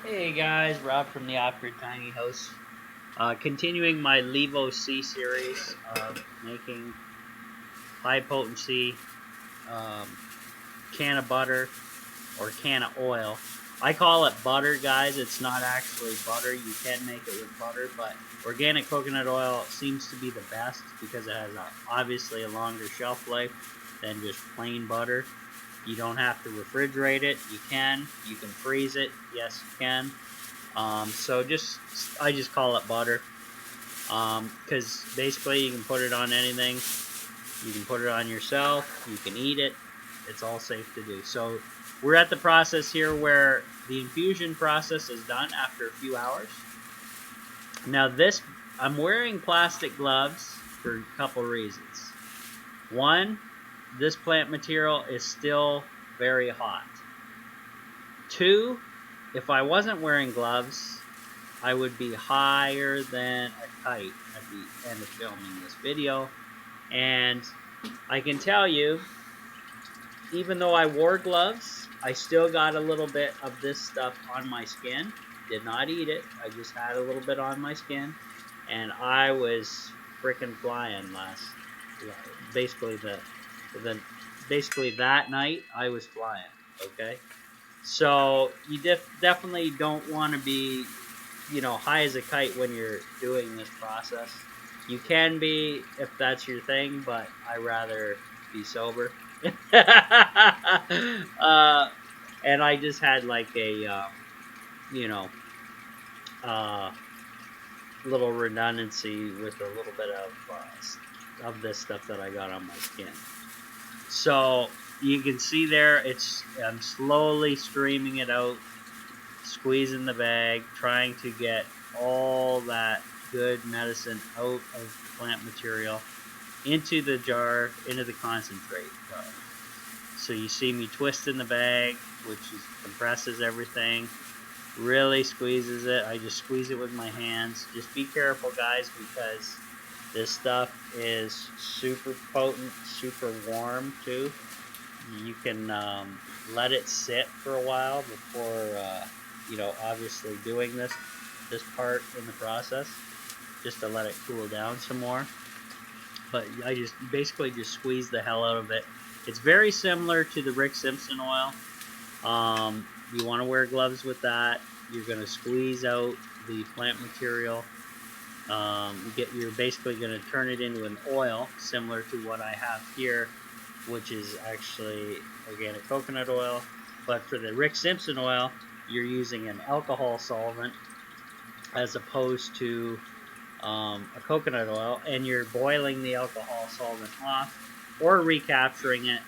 Hey guys, Rob from the Off-Grid Tiny House. Continuing my LEVO C series of making high potency um, can of butter or can of oil. I call it butter, guys. It's not actually butter. You can make it with butter, but organic coconut oil seems to be the best because it has obviously a longer shelf life than just plain butter. You don't have to refrigerate it. You can freeze it. Yes, you can. So I just call it butter because basically you can put it on anything. You can put it on yourself. You can eat it. It's all safe to do. So we're at the process here where the infusion process is done after a few hours. Now I'm wearing plastic gloves for a couple reasons. One, this plant material is still very hot. Two, if I wasn't wearing gloves, I would be higher than a kite at the end of filming this video. And I can tell you, even though I wore gloves, I still got a little bit of this stuff on my skin. Did not eat it. I just had a little bit on my skin. And I was freaking flying basically basically that night I was flying, okay? So you definitely don't want to be, high as a kite when you're doing this process. You can be if that's your thing, but I rather be sober. And I just had like a, you know, uh, little redundancy with a little bit of this stuff that I got on my skin. So you can see there, I'm slowly streaming it out, squeezing the bag, trying to get all that good medicine out of plant material into the jar, into the concentrate jar. So you see me twisting the bag, which compresses everything, really squeezes it. I just squeeze it with my hands. Just be careful, guys, because this stuff is super potent, super warm too. You can let it sit for a while before, obviously doing this part in the process, just to let it cool down some more. But I just basically just squeeze the hell out of it. It's very similar to the Rick Simpson oil. You want to wear gloves with that. You're going to squeeze out the plant material. You're basically going to turn it into an oil similar to what I have here, which is actually organic coconut oil. But for the Rick Simpson oil, you're using an alcohol solvent as opposed to a coconut oil, and you're boiling the alcohol solvent off or recapturing it,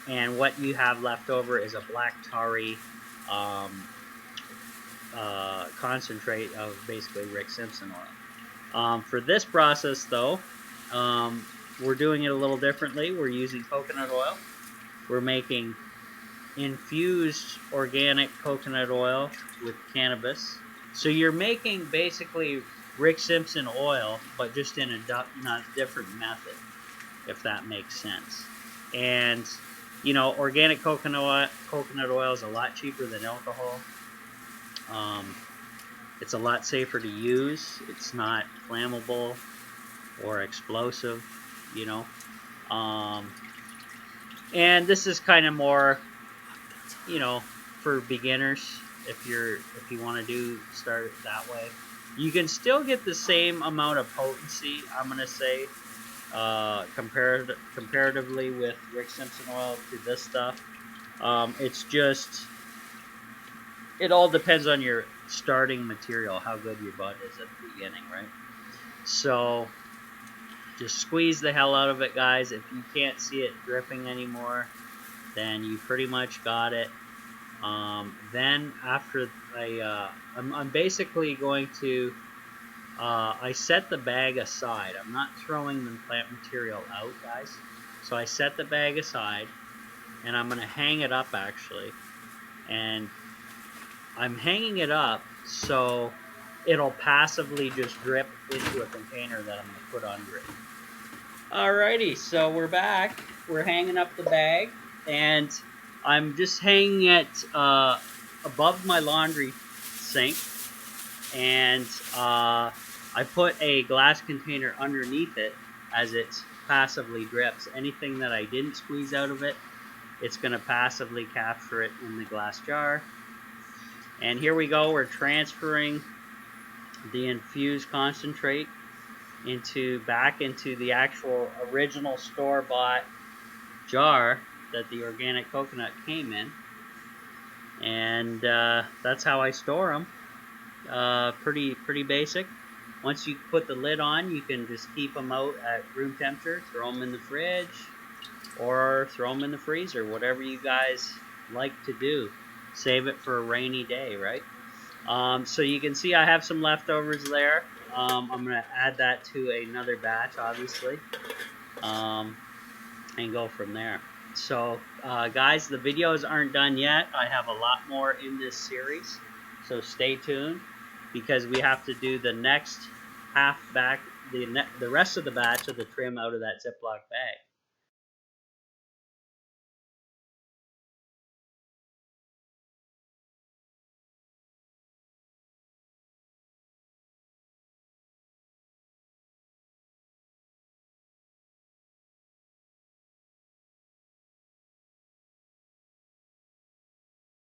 and what you have left over is a black tarry concentrate of basically Rick Simpson oil. For this process, though, we're doing it a little differently. We're using coconut oil. We're making infused organic coconut oil with cannabis. So you're making basically Rick Simpson oil, but just in a different method, if that makes sense. And, organic coconut oil is a lot cheaper than alcohol. It's a lot safer to use. It's not flammable or explosive, and this is kind of more, for beginners. If you want to start it that way, you can still get the same amount of potency, I'm gonna say, comparatively with Rick Simpson oil to this stuff. It's just, it all depends on your starting material, how good your bud is at the beginning, right? So just squeeze the hell out of it, guys. If you can't see it dripping anymore, then you pretty much got it. Then after I'm basically going to, I set the bag aside. I'm not throwing the plant material out, guys. So I set the bag aside, and I'm going to hang it up, actually. And I'm hanging it up so it'll passively just drip into a container that I'm going to put under it. Alrighty, so we're back. We're hanging up the bag, and I'm just hanging it above my laundry sink, and I put a glass container underneath it as it passively drips. Anything that I didn't squeeze out of it, it's going to passively capture it in the glass jar. And here we go, we're transferring the infused concentrate back into the actual original store-bought jar that the organic coconut came in. And that's how I store them. Pretty basic. Once you put the lid on, you can just keep them out at room temperature, throw them in the fridge, or throw them in the freezer, whatever you guys like to do. Save it for a rainy day, right? So you can see I have some leftovers there. I'm going to add that to another batch, obviously, and go from there. So, guys, the videos aren't done yet. I have a lot more in this series, so stay tuned, because we have to do the next half back, the rest of the batch of the trim out of that Ziploc bag.